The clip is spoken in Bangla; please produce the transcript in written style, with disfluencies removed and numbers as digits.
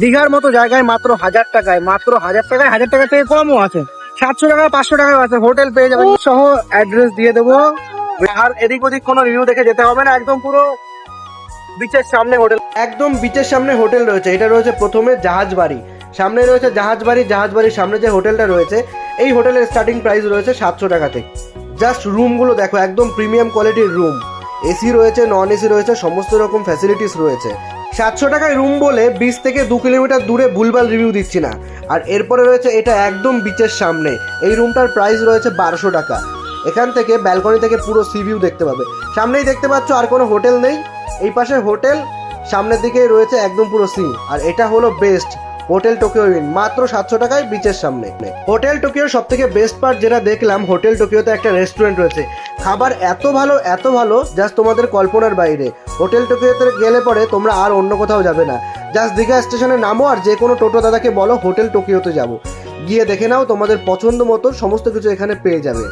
দীঘার মতো জায়গায় মাত্র 1000 টাকায়, মাত্র 1000 টাকায়, 1000 টাকা থেকে কমও আছে, 700 টাকা 500 টাকা আছে হোটেল পেয়ে যাবেন সহ। অ্যাড্রেস দিয়ে দেবো। আর এদিক ওদিক কোনো রিভিউ দেখে যেতে হবে না, একদম পুরো বিচের সামনে হোটেল। একদম বিচের সামনে হোটেল রয়েছে। এটা রয়েছে প্রথমে জাহাজ বাড়ি, সামনে রয়েছে জাহাজ বাড়ি। জাহাজ বাড়ির সামনে যে হোটেলটা রয়েছে, এই হোটেলের স্টার্টিং প্রাইস রয়েছে 700 টাকা থেকে। জাস্ট রুমগুলো দেখো, একদম প্রিমিয়াম কোয়ালিটির রুম, এসি রয়েছে, নন এসি রয়েছে, সমস্ত রকম ফ্যাসিলিটিস রয়েছে। 700 টাকায় রুম বলে বিচ থেকে 2 কিলোমিটার দূরে ভুলভাল রিভিউ দিচ্ছি না। আর এরপরে রয়েছে এটা একদম বিচের সামনে, এই রুমটার প্রাইস রয়েছে 1200 টাকা। এখান থেকে ব্যালকনি থেকে পুরো সি ভিউ দেখতে পাবে। সামনেই দেখতে পাচ্ছ আর কোনো হোটেল নেই, এই পাশে হোটেল, সামনের দিকে রয়েছে একদম পুরো সি। আর এটা হলো বেস্ট হোটেল টোকিও ইন, মাত্র 700 টাকায় বিচের সামনে। হোটেল টোকিওর সব থেকে বেস্ট পার্ট যেটা দেখলাম, হোটেল টোকিওতে একটা রেস্টুরেন্ট রয়েছে, খাবার এত ভালো এত ভালো, জাস্ট তোমাদের কল্পনার বাইরে। হোটেল টোকিওতে গেলে পরে তোমরা আর অন্য কোথাও যাবে না, জাস্ট দীঘা স্টেশনে নামো আর যে কোনো টোটো দাদাকে বলো হোটেল টোকিওতে যাবো, গিয়ে দেখে নাও, তোমাদের পছন্দ মতো সমস্ত কিছু এখানে পেয়ে যাবে।